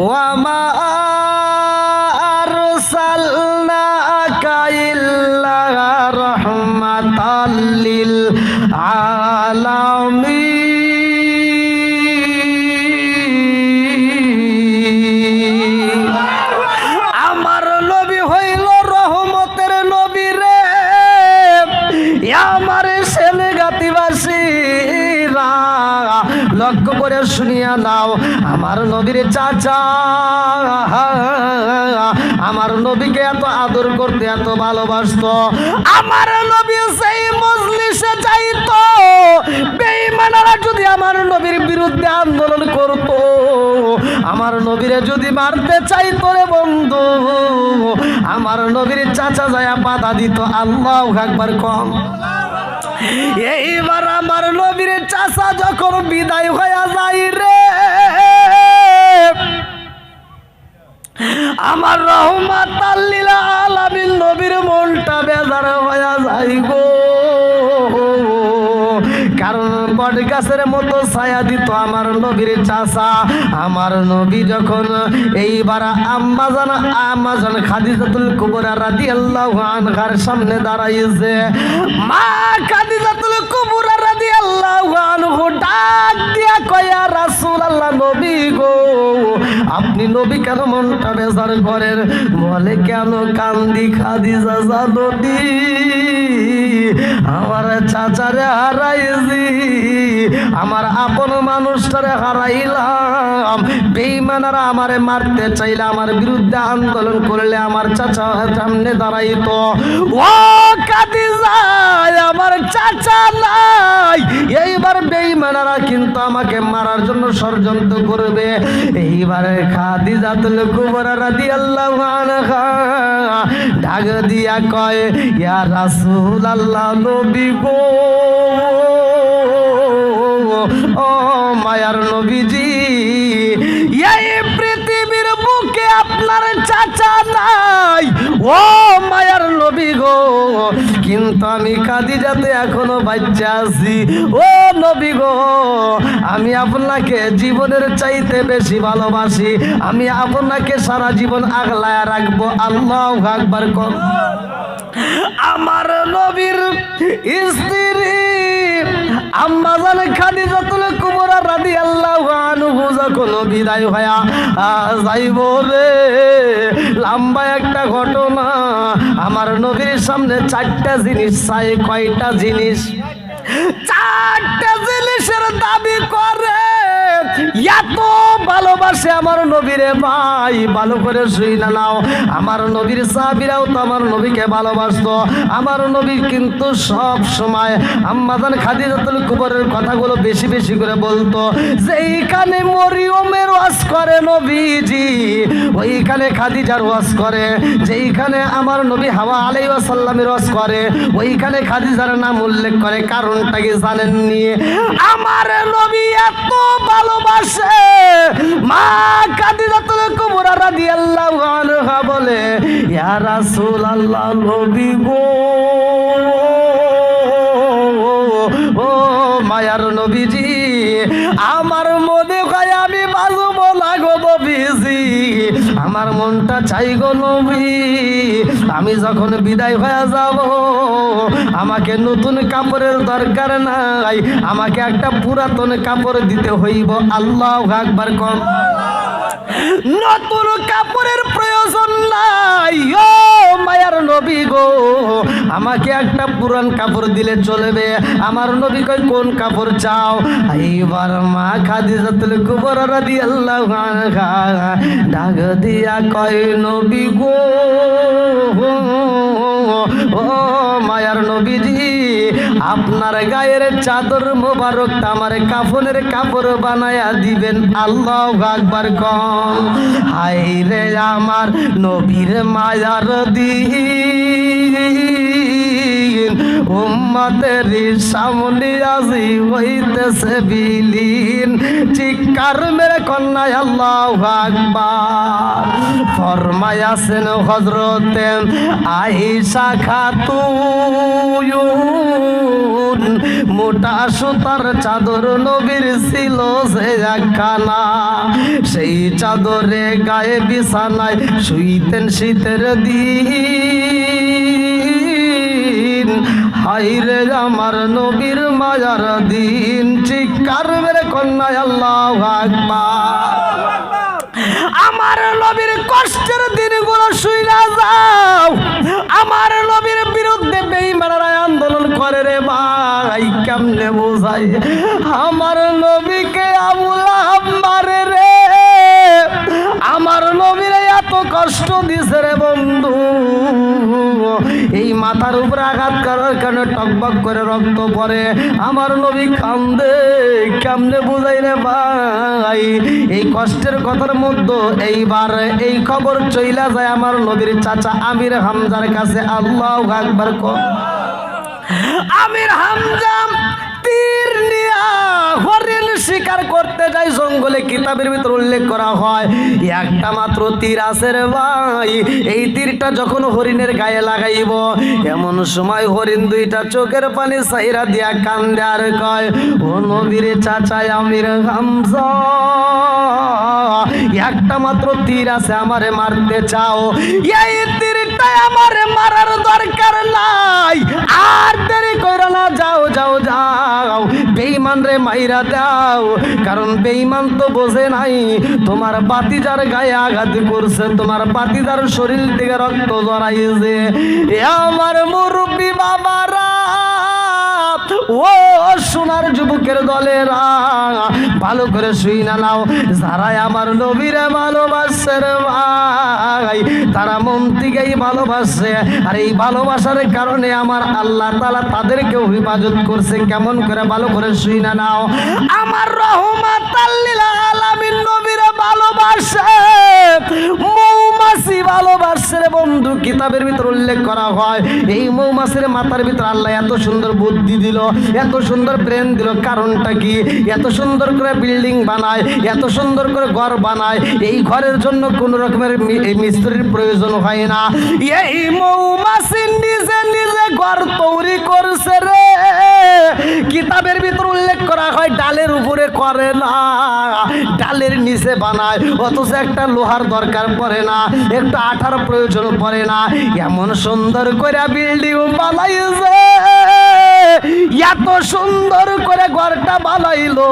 ওয়ামা আরসালনাকা ইল্লা রাহমাতাল লিল আলামিন। আমার নবী হইল রহমতের নবী রে, আমার সেনেগাতিবাসীরা লক্ষ্য করে শুনিয়া নাও। আমার নবীর চাচা আমার নবীকে এত আদর করতে, এত ভালোবাসতো। আমার নবী সেই মজলিসে যাইতো, বেঈমানরা যদি আমার নবীর বিরুদ্ধে আন্দোলন করত, আমার নবীরে যদি মারতে চাইতো রে বন্ধু, আমার নবীর চাচা যায়া বাধা দিত। আল্লাহু আকবার কম। এইবার আমার নবীর চাচা যখন বিদায় হয়ে যায় রে, আমার রহমাতাল লিল আলামিন নবীর মনটা বেজার হয়ে যায় গো। কারণ বট গাছের মতো ছায়া দিত আমার নবীর চাচা। আমার নবী যখন এইবার আম্মাজান খাদিজাতুল কুবরা রাদিয়াল্লাহু আনহার সামনে দাঁড়াইছে, মা খাদিজাতুল কুবরা রাদিয়াল্লাহু আনহা ডাক দিয়া কয়, ইয়া রাসূলুল্লাহ, নবী গো, আপনি নবী কেন মনটা বেজার করেন? বলে, কেন কান্দি খাদিজা জানো নি? আমার চাচারে হারাইছি, আমার আপন মানুষটারে হারাইলাম। বেঈমানরা আমারে মারতে চাইলে, আমার বিরুদ্ধে আন্দোলন করলে আমার চাচা সামনে দাঁড়াইতো। ও খাদিজা, আমার চাচা নাই, এইবার বেঈমানরা কিন্তু আমাকে মারার জন্য ষড়যন্ত্র করবে। এইবারে খাদিজাতুল কুবরা রাদিয়াল্লাহু আনহা ডাক দিয়া কয়, ইয়া রাসূলুল্লাহ, নবী গো, ও মায়ার নবীজি, এই পৃথিবীর বুকে আপনার চাচা নাই, ও মায়ার নবী গো, কিন্তু আমি খাদিজাতে এখনো বাচ্চা আছি। ও নবী গো, আমি আপনাকে জীবনের চাইতে বেশি ভালোবাসি, আমি আপনাকে সারা জীবন আগলায় রাখবো। আল্লাহু আকবার কর। আমার নবীর স্ত্রী আম্মাজান খাদিজাতুল কুবরা রাদিয়াল্লাহু আনহা যখন বিদায় হয়া যাইব রে, লম্বা একটা ঘটনা। আমার নবীর সামনে চারটা জিনিস চাই। কয়টা জিনিস? চারটা জিনিসের দাবি করে। এত ভালোবাসে আমার নবীরে ভাই, ভালো করে শুই না নাও। আমার নবীর সাহাবীরাও তো আমার নবীকে ভালোবাসতো। আমার নবী কিন্তু সব সময় আম্মাজান খাদিজাতুল কুবরার কথাগুলো বেশি বেশি করে বলতো। যেইখানে মরিয়মের ওয়াজ করে নবীজি, ওইখানে খাদিজার ওয়াজ করে। যেইখানে আমার নবী হাওয়া আলাইহিস সালামের ওয়াজ করে, ওইখানে খাদিজার নাম উল্লেখ করে। কারণটা কি জানেননি? আমার নবী এত ভালোবাসে, মা খাদিজাতুল কুবরা রাদিয়াল্লাহু আনহা বলে, ইয়া রাসূলুল্লাহ, নবী গো, ও মায়ার নবীজি, আমার মনে হয় আমি বাঁচব না গো নবীজি, আমার মনটা চাই গো নবী, আমি যখন বিদায় হয়ে যাব, আমাকে নতুন কাপড়ের দরকার নাই, আমাকে একটা পুরাতন কাপড় দিতে হইব। আল্লাহু আকবার কর। নতুন কাপড়ের প্রয়োজন নাই, ও মায়ার নবী গো, আমাকে একটা পুরান কাপড় দিলে চলবে। আমার নবী কয়, কোন কাপড় চাও? এইবার মা খাদিজাতুল কুবরা রাদিয়াল্লাহু আনহা ডাক দিয়া কয়, নবী গো, ও মায়ার নবীজি, আপনার গায়ের চাদর মোবারকটা আমার কাফনের কাপড় বানায়া দিবেন। আল্লাহু আকবার কম। হায় রে আমার নবীর মায়ার দিন, দিন উম্মতের সামনে আজি হইতেছে বিলীন। চিৎকার মেরে কন্যা আল্লাহু আকবার। ফরমায়াছেন হযরতে আয়েশা খাতুন, মোটা সুতার চাদর নবীর ছিল সে একখানা, সেই চাদরে গায়ে বিছানায় শুইতেন শীতের দিন। হাইরে আমার নবীর মায়ার দিন। চিৎকার মেরে কন্যা আল্লাহু আকবার। আমার নবীর কষ্টের দিনগুলো শুইনা যাও। আমার নবীর বিরুদ্ধে বেঈমানরা আন্দোলন করে রে ভাই, কেমনে বোঝাই? আমার নবীকে আবু লাহাব মারে রে। আমার নবীর এত কষ্ট দিছে রে বন্ধু, এই মাথার উপরে আঘাত করার কারণে টকবক করে রক্ত পড়ে। আমার নবী কান্দে, কেমনে বুঝাই রে ভাই? এই কষ্টের কথার মধ্যে এইবার এই খবর চইলা যায় আমার নবীর চাচা আমির হামজার কাছে। আল্লাহু আকবার। আমির হামজা তীর নিয়া হরিণ শিকার করতে যায় জঙ্গলে। কিতাবের ভিতর উল্লেখ করা হয় একটা মাত্র তীর আছে রে ভাই। এই তীরটা যখন হরিণের গায়ে লাগাইব, এমন সময় হরিণ দুইটা চোখের পানি সাইরা দিয়া কান্দে আর কয়, ও নবীর চাচা আমির হামজা, একটা মাত্র তীর আছে, আমারে মারতে চাও? এই তীরটা আমারে মারার দরকার নাই, আর দেরি কইরা না, যাও যাও যাও, বেঈমান রে মাইরা দাও। কারণ বেঈমান তো বোঝে নাই তোমার বাতিজার গায়ে আঘাত করছে, তোমার বাতিজার শরীর থেকে রক্ত জড়াইছে। এ আমার মুরব্বী বাবারা, ও সোনার যুবকের দলেরা, ভালো করে শুই না নাও। যারা আমার নবীরে ভালোবাসে রে ভাই, তারা মন থেকেই ভালোবাসে। আর এই ভালোবাসার কারণে আমার আল্লাহ তাআলা তাদেরকেও হেফাজত করছে। কেমন করে? ভালো করে শুই না নাও। আমার রহমাতাল লিল আলামিন নবীরে ভালোবাসে, মৌমাছি ভালোবাসে রে বন্ধু। কিতাবের ভিতর উল্লেখ করা হয় এই মৌমাছির মাথার ভিতর আল্লাহ এত সুন্দর বুদ্ধি দিল, এত সুন্দর ব্রেন দিল। কারণটা কি? এত সুন্দর করে বিল্ডিং বানায়, এত সুন্দর করে ঘর বানায়। এই ঘরের জন্য কোনো রকমের মিস্ত্রির প্রয়োজন হয় না। এই মৌমাছি নিজে নিজে ঘর তৈরি করছে রে। কিতাবের ভিতর উল্লেখ করা হয় ডালের উপরে করে না, ডালের নিচে বানায়। অথচ একটা লোহার দরকার পড়ে না, একটা আঠার প্রয়োজন পড়ে না। এমন সুন্দর করে বিল্ডিং বানাইছে, এত সুন্দর করে ঘরটা বানাইলো।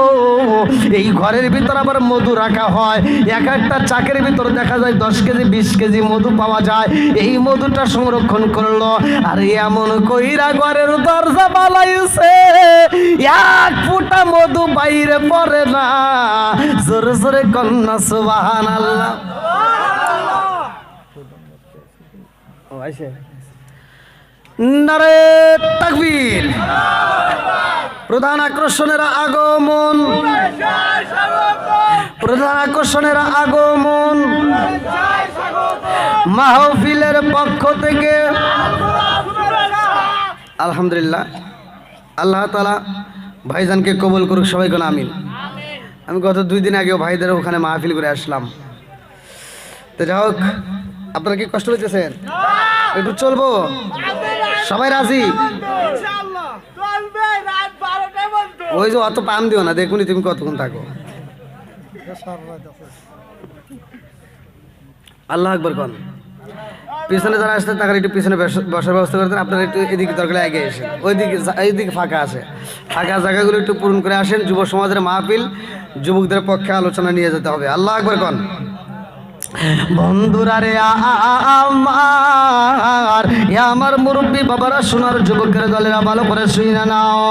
এই ঘরের ভিতর আবার মধু রাখা হয়। এক একটা চাকের ভিতর দেখা যায় 10 কেজি 20 কেজি মধু পাওয়া যায়। এই মধুটা সংরক্ষণ করলো। আর এমন কইরা ঘরের দরজা বানাইছে, এক ফোঁটা মধু বাইরে পড়ে না। জোরে জোরে কন্যা সুবহানাল্লাহ। নারে তাকবীর। প্রধান আকর্ষণের আগমন, প্রধান আকর্ষণের আগমন মাহফিলের পক্ষ থেকে আলহামদুলিল্লাহ। আল্লাহ তাআলা ভাইজানকে কবুল করুক, সবাই কোন আমিন। আমি গত 2 দিন আগেও ভাইদের ওখানে মাহফিল করে আসলাম। তো যাই হোক, আপনারা কি কষ্ট হইতেছেন? একটু চলবো? সবাই রাজি? ওই যে অত পাম দিও না, দেখুনি তুমি কতক্ষণ থাকো। আল্লাহ আকবার কোন। পিছনে যারা আসতে তারা একটু পিছনে বসার ব্যবস্থা করতেন। আপনারা একটু এদিকে দরকার আগে এসেন, এইদিকে ফাঁকা আছে, ফাঁকা জায়গাগুলো একটু পূরণ করে আসেন। যুব সমাজের মাহফিল, যুবকদের পক্ষে আলোচনা নিয়ে যেতে হবে। আল্লাহ আকবার কোন। বন্ধুরা রে আমার মুরব্বী বাবারা, সোনার যুবকের দলেরা, ভালো করে শুনে নাও।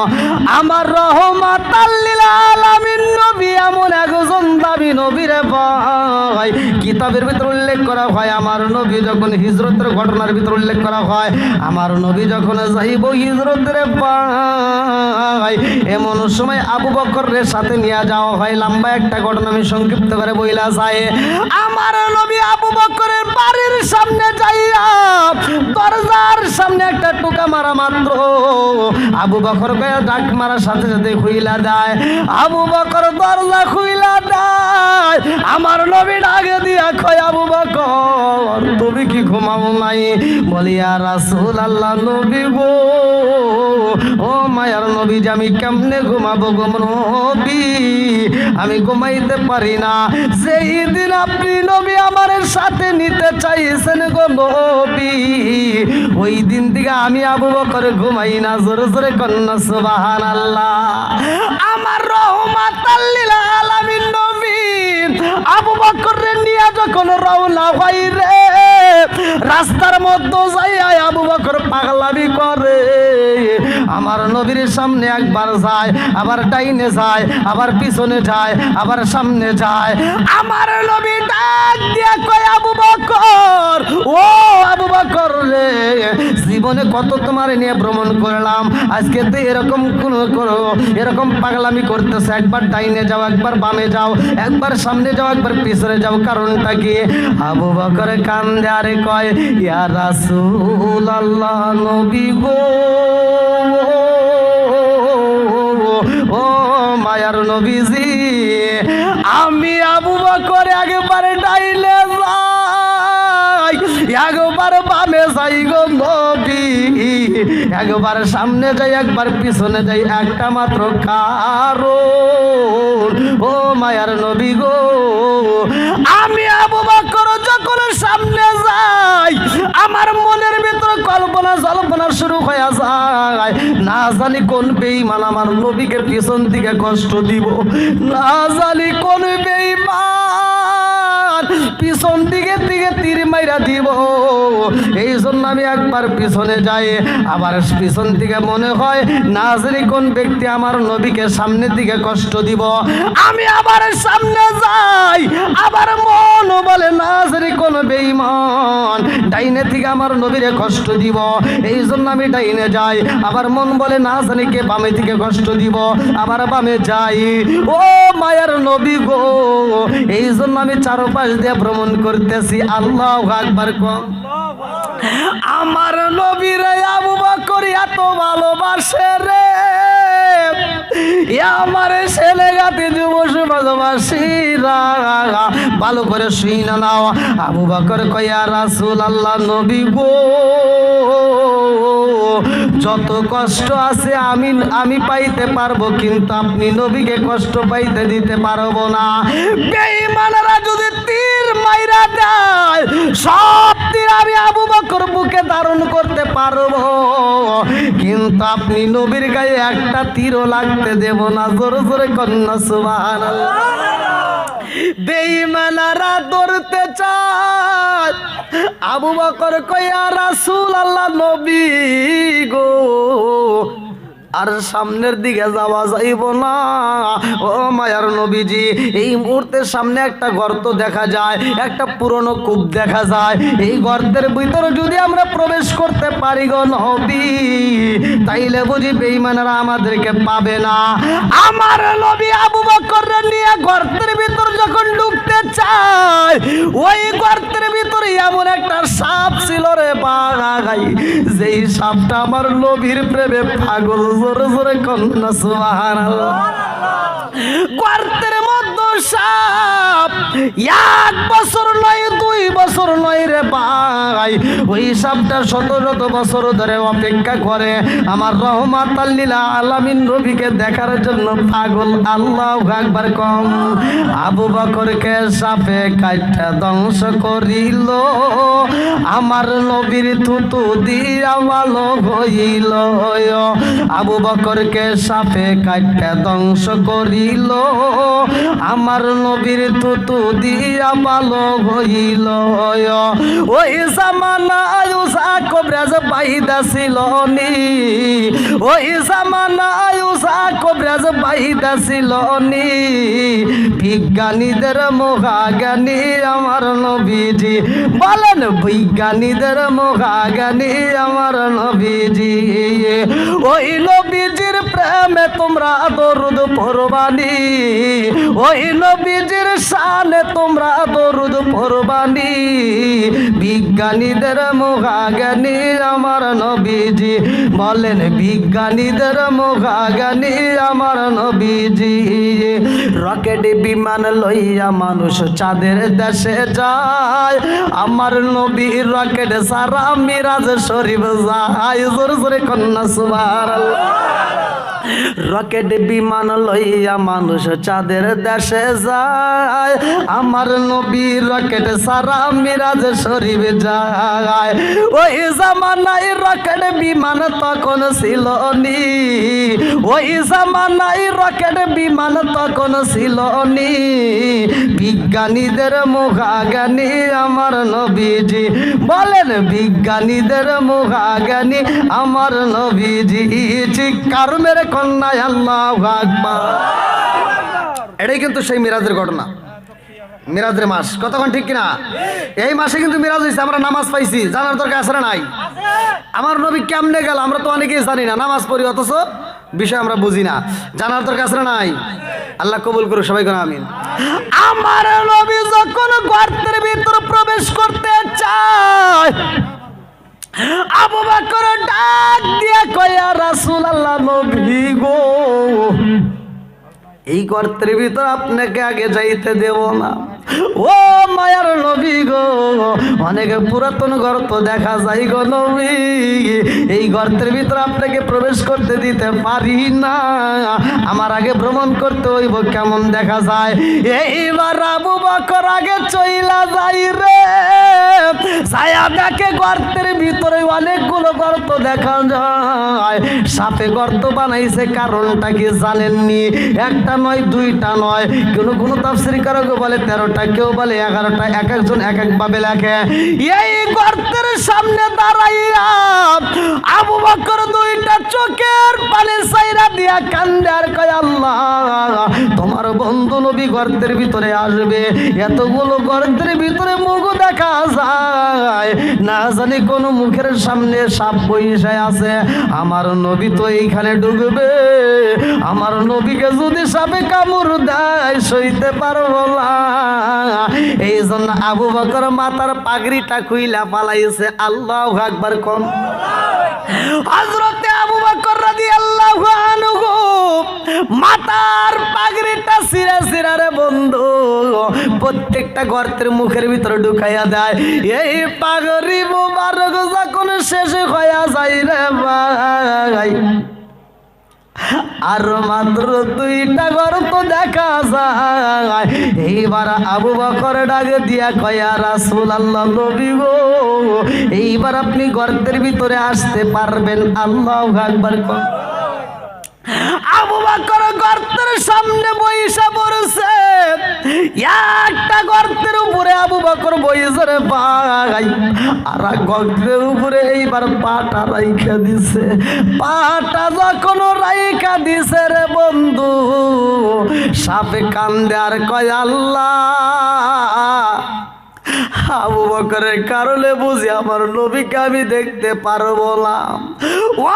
আমার রহমাতাল লিল আলামিন নবী এমন একজন দাবি নবী রে ভাই, হয়, কিতাবের ভিতর উল্লেখ করা হয়। আমার নবী যখন হিজরতের ঘটনার ভিতর উল্লেখ করা হয়, আমার নবী যখন যাইব হিজরতের পায়, এমন সময় আবু বকরের সাথে নিয়ে যাওয়া হয়। লম্বা একটা ঘটনা আমি সংক্ষিপ্ত করে বইলা যাই। আমার নবী আবু বকরের বাড়ির সামনে যাইয়া দরজার সামনে একটা টোকা মারা মাত্র আবু বকর কয়ে ডাক মারার সাথে সাথে খুইলা দেয়। আবু বকর দরজা খুইলা দেয়। আমার নবী ডাকে দিয়া কয়, আবু বকর তুমি কি ঘুমাও নাই? বলি ইয়া রাসূলুল্লাহ, নবী গো, ও মায়ার নবী, যে আমি কেমনে ঘুমাবো গো নবী, আমি ঘুমাইতে পারি না। সেই দিন আপনি নবী আমার সাথে নিতে চাইছেন গো নবী, ওই দিন থেকে আমি আবু বকর ঘুমাই না। জোরে জোরে কন্যা সুবহানাল্লাহ। আমার রহমাতাল লিল আলামিন নবী আবু বকরের নিয়ে যখন রওনা হয় রে, রাস্তার মধ্যে যাইয়া আবু বকর পাগলামি করে। আমার নবীর সামনে একবার যায়, আবার ডাইনে যায়, আবার পিছনে যায়, আবার সামনে যায়। আমার নবী ডাক দিয়া কয়, আবু বকর, ও আবু বকর রে, জীবনে কত তোমার নিয়ে ভ্রমণ করলাম, আজকে তো এরকম এরকম পাগলামি করতেছে। একবার ডাইনে যাও, একবার বামে যাও, একবার সামনে যাও, একবার পিছনে যাও, কারণটা কি? আবু বকর কান্দে আরে কয়, ইয়া রাসূলুল্লাহ, নবী গো, ও মায়ার নবীজি, আমি আবু বকর একবারে ডাইলে যাই, একবার বামে যাই গো নবী, একবার সামনে যাই, একবার পিছনে যাই, একটা মাত্র কারণ, ও মায়ার নবী গো, আমি আবু বকর যখন সামনে যাই, আমার মনের ভিতরে কল্পনা জল্পনা শুরু হয়ে যায়। না জানি কোন বেঈমান আমার নবীকে পিছন দিকে কষ্ট দিব, না জানি কোন বেঈমান পিছন দিকে তীর মাইরা দিব। এই জন্য আমি একবার পিছনে যাই, আবার পিছন দিকে মনে হয় না জানি কোন ব্যক্তি আমার নবীকে সামনের দিকে কষ্ট দিব। আমি আবার সামনে যাই, আবার মন বলে না জানি কোন বেঈমান ডাইনে থেকে আমার নবীরে কষ্ট দিব। এই জন্য আমি ডাইনে যাই, আবার মন বলে না জানি কে বামে থেকে কষ্ট দিব, আবার বামে যাই। ও মায়ার নবী গো, এই জন্য আমি চারপাশ দিয়ে ভ্রমণ করতেছি। আল্লাহু আকবার কম। আমার নবীরে আবু বকর এত ভালোবাসে রে, আমার ছেলে গাতে যুব সমাজবাসীরা ভালো করে শুনে নাও। আবু বকর কয়, ইয়া রাসূলুল্লাহ, নবী গো, যত কষ্ট আছে আমি পাইতে পারবো, কিন্তু আপনি নবীকে কষ্ট পাইতে দিতে পারবো না। বেঈমানরা যদি তীর মাইরা দেয়, সব তীর আমি আবু বকর বুকে ধারণ করতে পারবো, কিন্তু আপনি নবীর গায়ে একটা তীরও লাগতে দেব না। জোরে জোরে কন্যা সুবহানাল্লাহ। বেঈমানরা ধরতে চায়, আবু বকর কয়, ইয়া রাসূলুল্লাহ, নবী গো, আর সামনের দিকে যাওয়া যাইব না। ও মায়ার নবীজি, এই মুহূর্তে সামনে একটা গর্ত দেখা যায়, একটা পুরনো কূপ দেখা যায়। এই গর্তের ভিতরে যদি আমরা প্রবেশ করতে পারি গো নবী, তাইলে বুঝি বেঈমানরা আমাদেরকে পাবে না। আমার নবী আবু বকর নিয়ে গর্তের ভিতর যখন ঢুকতে চায়, ওই গর্তের ভিতরে এমন একটা সাপ ছিল রে ভাই, যেই সাপটা আমার নবীর প্রেমে পাগল। জোরে জোরে কন্যা সুবহানাল্লাহ। গর্তের মধ্যে সাপ 1 বছর নয় 2 বছর নয় রে ভাই, ওই সাপটা শত শত বছর ধরে অপেক্ষা করে আমার রহমাতাল লিল আলামিন নবীকে দেখার জন্য পাগল। আল্লাহু আকবার কম। আবু বকরকে সাপে কাইটা ধ্বংস করিল, আমার নবীর থুতু দিয়া ভালো হইল। আবু বকরকে সাপে কাইটা ধ্বংস করিল, আমার নবীর থুতু দিয়া ভালো হইল। ওই জামানায় উষা কবরেজ বাইদা ছিল নি, ওই জামানায় উষা কবরেজ বাইদা ছিল নি। বিজ্ঞানীদের মহাজ্ঞানী আমার নবীজি, বলেন বিজ্ঞানীদের মহাজ্ঞানী আমার নবীজি। ওই নবীজির প্রেমে তোমরা দরুদ পড়বানি, ওই নবীজির শানে তোমরা দরুদ পড়বানি। বিজ্ঞানীদের মহাজ্ঞানী আমার নবীজি, বলেন বিজ্ঞানীদের মহাজ্ঞানী আমার নবীজি। রকেট বিমান লইয়া মানুষ চাঁদের দেশে যায়, আমার নবী রকেট সারা মিরাজ শরীফ যায়। জোরে জোরে কন্যা সুবহানাল্লাহ। রকেট বিমান লইয়া মানুষ চাঁদের দেশে যায়, আমার নবী রকেট সারা মিরাজ শরীফ যায়। ওই জামানায় রকেট বিমান তখন ছিল নি, ওই জামানায় রকেট বিমান তখন ছিল নি। বিজ্ঞানীদের মহাজ্ঞানী আমার নবীজি, বলেন বিজ্ঞানীদের মহাজ্ঞানী আমার নবীজি। চিৎকার মেরে কন্যায় আল্লাহু আকবার। এটাই কিন্তু সেই মিরাজের ঘটনা, মিরাজের মাস। কতক্ষণ ঠিক কিনা? এই মাসে কিন্তু মিরাজ হয়েছে, আমরা নামাজ পাইছি। জানার দরকার আছে না নাই? আমার নবী কেমনে গেল আমরা তো অনেকেই জানি না, নামাজ পড়ি অথচ বিষয় আমরা বুঝি না। জানার দরকার আছে না নাই? আল্লাহ কবুল করুক, সবাই কোন আমিন। আমার নবী যখন গর্তের ভিতর প্রবেশ করতে চায়, আবু বকর ডাক দিয়া কয়, ইয়া রাসূলুল্লাহ, নবী গো, এই গর্তের ভিতর আপনাকে আগে যাইতে দেব না। ও মায়ার নবী গো, অনেক পুরাতন গর্ত দেখা যায় গো নবী, এই গর্তের ভিতর আপনাকে প্রবেশ করতে দিতে পারি না, আমার আগে ভ্রমণ করতে হইব, কেমন দেখা যায়। এইবার আবু বকর আগে চইলা যাই রে, ছায়া দেখে গর্তের ভিতরে অনেকগুলো গর্ত দেখা যায়। সাপে গর্ত বানাইছে, কারণটা কি জানেননি? একটা নয়, দুইটা নয়, কোনো তাফসীরকারক বলে 13টা, কেউ বলে 11টা, এক একজন এক এক ভাবে লেখে। এই গর্তের সামনে দাঁড়াইয়া আবু বকর দুইটা চোখের পানি ছাইরা দিয়া কান্দে আর কয়, আল্লাহ, তোমার বন্ধু নবী গর্তের ভিতরে আসবে, এতগুলো গর্তের ভিতরে মুখ দেখা যায়, না জানি কোন মুখের সামনে সাপ বইসে আছে, আমার নবী তো এইখানে ঢুকবে, আমার নবীকে যদি সাপে কামড় দেয় সইতে পারবো না। এই জন্য আবু বকর মাথার পাগড়িটা খুইলা পালাইছে। আল্লাহু আকবার কোন। হযরতে আবু বকর রাদিয়াল্লাহু আনহু মাথার পাগড়িটা ছিঁড়া ছিঁড়া রে বন্ধু প্রত্যেকটা গর্তের মুখের ভিতরে ঢুকাইয়া দেয়। এই পাগড়ি মুবারক যখন শেষ হইয়া যায় রে ভাই, আর মাত্র দুইটা গর্ত দেখা যায়। এইবার আবু বকর ডাকে দিয়া কয়, ইয়া রাসূলুল্লাহ, নবী গো, এইবার আপনি গর্তের ভিতরে আসতে পারবেন। আল্লাহু আকবার। আবু বকর গর্তের সামনে বইসা পড়ছে, একটা গর্তের উপরে আবু বকর বইছে রে ভাই, আর গর্তের উপরে এইবার পাটা রাইখা দিছে। পাটা যখন রাইখা দিছে রে বন্ধু, সাপে কান্দে আর কয়, আল্লাহ, আবু বকরের কারণে বুঝি আমার নবীকে আমি দেখতে পারবো না। ও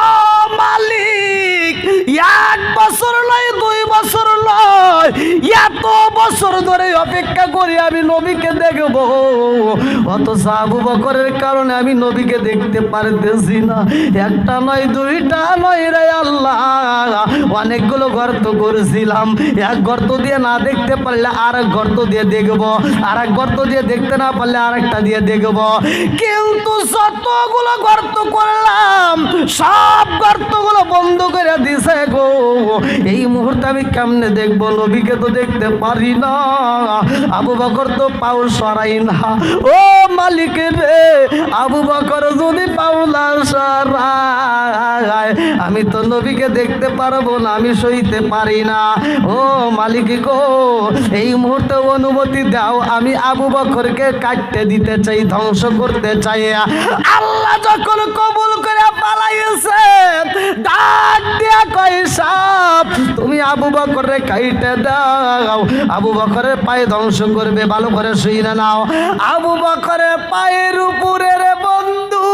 মালিক, 1 বছর নয়, 2 বছর নয়, এত বছর ধরে অপেক্ষা করি আমি নবীকে দেখবো, অথচ আবু বকরের কারণে আমি নবীকে দেখতে পারতেছি না। একটা নয়, দুইটা নয় রে আল্লাহ, অনেকগুলো গর্ত করেছিলাম, এক গর্ত দিয়ে না দেখতে পারলে আর এক গর্ত দিয়ে দেখবো, আর এক গর্ত দিয়ে দেখতে না পারলে আরেকটা দিয়ে দেখব, কিন্তু যতগুলো গর্ত করলাম সব গর্তগুলো বন্ধ করে দিছে গো, এই মুহূর্তে আমি কেমনে দেখবো? নবীকে তো দেখতে পারি না। আবু বকর তো পাও সরাই না। ও মালিক রে, আবু বকর যদি পাও না সরাই, আমি তো নবীকে দেখতে পারবো না, আমি সইতে পারি না। ও মালিক গো, এই মুহূর্তে অনুমতি দাও, আমি আবু বকরকে কাটতে দিতে চাই, ধ্বংস করতে চাই। আল্লাহ যখন কবুল করে পালাইছে, ডাক দিয়া কয় সাপ, তুমি আবু বকরে কাইটে দাও, আবু বকরের পায়ে ধ্বংস করবে। ভালো করে শুই না নাও, আবু বকরের পায়ের উপরে রে বন্ধু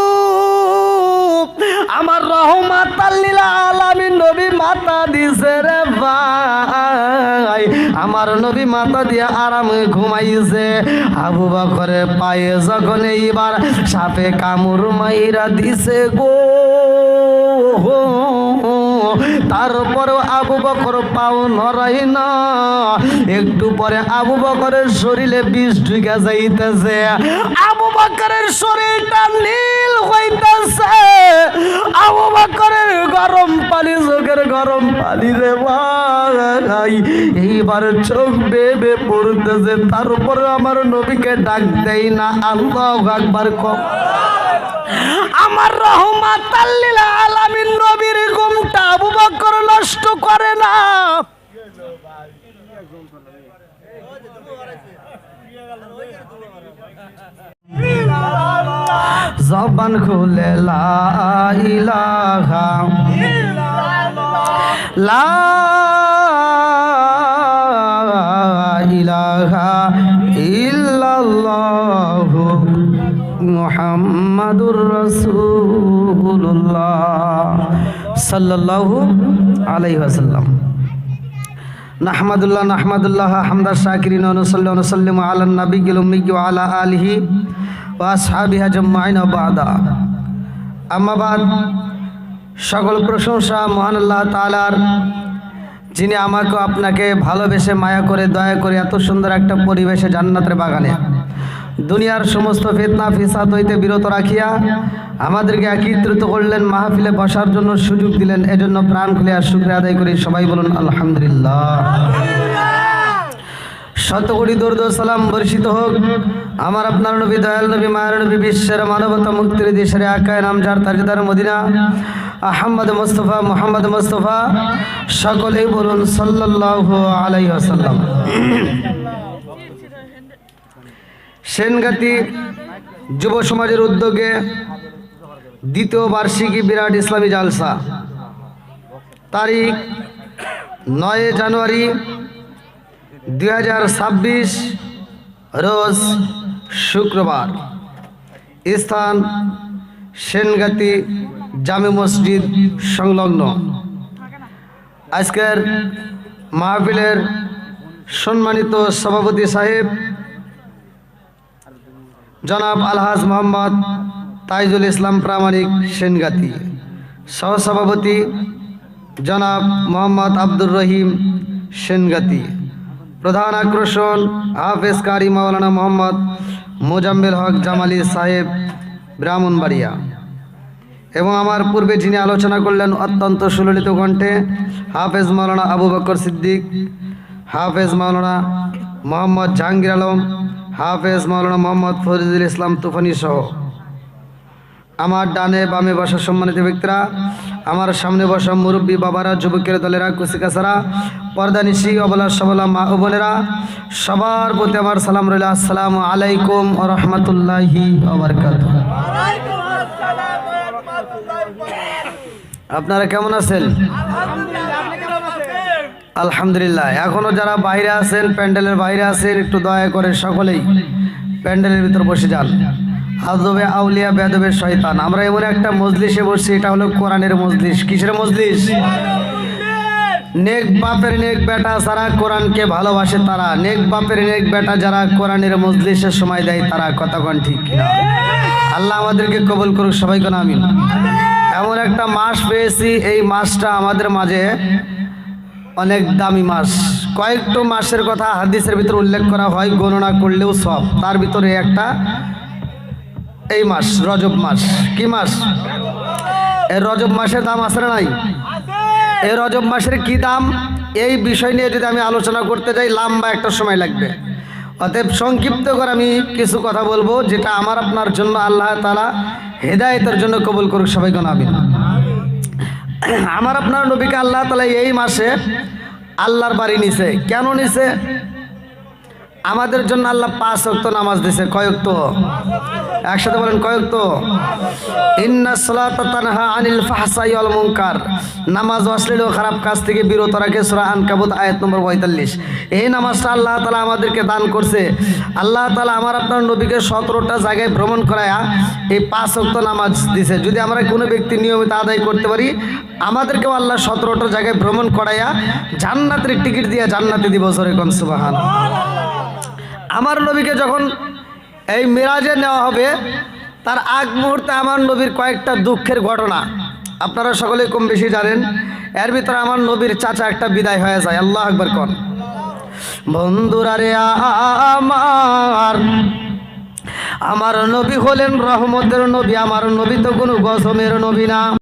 আমার রহমাতাল লিল আলামিন নবী মাথা দিছে রে ভাই, আমার নবী মাথা দিয়ে আরামে ঘুমাইছে। আবু বকরের পায়ে যখন এইবার সাপে কামড় মাইরা দিছে গো, তারপরেও আবু বকর পাও নড়াই না। একটু পরে আবু বকরের শরীরে বিষ ঢুকে যাইতেছে, আবু বকরের শরীরটা নীল হইতেছে। আবু বকরের গরম পানি, চোখের গরম পানি রে ভাই, এইবার চোখ বেবে পড়তেছে। তারপরে আমার নবীকে ডাক দেই না, আল্লাহু আকবার কও। আমার রহমাতাল লিল আলামিন নবীর ঘুমটা আবু বকর নষ্ট করে না। জবান খুলে লা ইলাহা লা ইলাহা ইল্লাল্লাহু মুহাম্মাদুর রাসূলুল্লাহ সাল্লাল্লাহু আলাইহি ওয়াসাল্লাম। নাহমাদুল্লাহ হামদা শাকিরিন ওয়া নুসাল্লি ওয়া নুসাল্লিমু আলান নাবিয়্যিল উম্মি ওয়া আলা আলিহি ওয়া আসহাবিহি আজমাইন ওয়া বা'দা। আম্মা বাদ, সকল প্রশংসা মহান আল্লাহ তাআলার, যিনি আমাকে আপনাকে ভালোবেসে মায়া করে দয়া করে এত সুন্দর একটা পরিবেশে জান্নাতের বাগানে দুনিয়ার সমস্ত ফিতনা ফিসাদ হইতে বিরত রাখিয়া আমাদেরকে একত্রিত করলেন, মাহফিলে বসার জন্য সুযোগ দিলেন। এজন্য প্রাণ খুলে আর শুকরিয়া আদায় করি। সবাই বলুন আলহামদুলিল্লাহ। শতকোটি দরুদ ও সালাম বর্ষিত হোক আমার আপনার নবী, দয়াল নবী, মায়ের নবী, বিশ্বের মানবতা মুক্তির দেশের আকায় নামজার তাজদার মদিনা আহমদ মুস্তফা মুহাম্মদ মুস্তফা, সকলেই বলুন সাল্লাল্লাহু আলাইহি ওয়াসাল্লাম। সেনগাতি যুব সমাজের উদ্যোগে দ্বিতীয় বার্ষিকী বিরাট ইসলামী জালসা, তারিখ 9 জানুয়ারি 2026, রোজ শুক্রবার, স্থান সেনগাতি জামে মসজিদ সংলগ্ন। আজকের মাহফিলের সম্মানিত সভাপতি সাহেব জনাব আলহাজ মোহাম্মদ তাইজুল ইসলাম প্রামাণিক সেনগাতি, সহসভাপতি জনাব মোহাম্মদ আব্দুর রহিম সেনগাতি, প্রধান আকর্ষণ হাফেজ কারি মাওলানা মোহাম্মদ মোজাম্মেল হক জামালি সাহেব ব্রাহ্মণবাড়িয়া। এবং আমার পূর্বে যিনি আলোচনা করলেন অত্যন্ত সুললিত কণ্ঠে, হাফেজ মাওলানা আবু বকর সিদ্দিক, হাফেজ মাওলানা মোহাম্মদ জাহাঙ্গীর আলম, হাফেজ মাওলানা মোহাম্মদ ফরিদুল ইসলাম তুফানি সহ আমার ডানে বামে বসা সম্মানিত ব্যক্তিরা, আমার সামনে বসা মুরব্বী বাবারা, যুবকের দলেরা, কুচিকাছারা, পর্দানিশি, অবলা সবলা মা ও বোনেরা, সবার প্রতি আমার সালাম রইল। আসসালামু আলাইকুম ওয়া রাহমাতুল্লাহি ওয়া বারাকাতুহু। আপনারা কেমন আছেন? আলহামদুলিল্লাহ। এখনো যারা বাইরে আছেন, প্যান্ডেলের বাইরে আছেন, একটু দয়া করে সকলেই প্যান্ডেলের ভিতর বসে যান। আদবে আউলিয়া বেদবে শয়তান, আমরা এমন একটা মজলিসে বসছি, এটা হলো কোরআনের মজলিস। কিসের মজলিস? নেক বাপের নেক বেটা যারা কোরআনকে ভালোবাসে তারা, নেক বাপের নেক বেটা যারা কোরআনের মজলিসে সময় দেয় তারা। কথা কোন ঠিক কিনা? আল্লাহ আমাদেরকে কবুল করুক, সবাই কোন আমিন। এমন একটা মাস পেয়েছি, এই মাসটা আমাদের মাঝে অনেক দামি মাস। কয়েকটা মাসের কথা হাদিসের ভিতরে উল্লেখ করা হয়, গণনা করলেও সব। তার ভিতরে একটা এই মাস রজব মাস। কি মাস? এই রজব মাসের দাম আছে না নাই? এই রজব মাসের কি দাম, এই বিষয় নিয়ে যদি আমি আলোচনা করতে যাই লম্বা একটা সময় লাগবে। অতএব সংক্ষিপ্ত করে আমি কিছু কথা বলবো, যেটা আমার আপনার জন্য আল্লাহ তাআলা হেদায়েতের জন্য কবুল করুক, সবাই কোন আমিন। আমার আপনার নবীকে আল্লাহ তাআলা এই মাসে আল্লাহর বাড়ি নিছে। কেন নিছে? আমাদের জন্য আল্লাহ 5 ওয়াক্ত নামাজ দিয়েছে। কয় ওয়াক্ত? একসাথে বলেন, কয় ওয়াক্ত? ইন্নাস সালাতা তানহা আনিল ফাহশাই ওয়াল মুনকার, নামাজ অশ্লীল ও খারাপ কাজ থেকে বিরত রাখে। সূরা আনকাবুত আয়াত নম্বর 45। এই নামাজটা আল্লাহ তাআলা আমাদেরকে দান করছে। আল্লাহ তাআলা আমার আপনার নবীকে 17টা জায়গায় ভ্রমণ করায়া এই 5 ওয়াক্ত নামাজ দিয়েছে। যদি আমরা কোনো ব্যক্তি নিয়মিত আদায় করতে পারি, আমাদেরকেও আল্লাহ 17টা জায়গায় ভ্রমণ করায়া জান্নাতের টিকিট দিয়ে জান্নাতে দিব। জোরে কোন সুবহানাল্লাহ। আমার নবীকে যখন এই মিরাজে নেওয়া হবে, তার আগ মুহূর্তে আমার নবীর কয়েকটা দুঃখের ঘটনা আপনারা সকলেই কম বেশি জানেন। এর ভিতরে আমার নবীর চাচা একটা বিদায় হয়ে যায়। আল্লাহু আকবার কোন। বন্ধুরা রে আমার নবী হলেন রহমতের নবী। আমার নবী তো কোনো গজমের নবী না।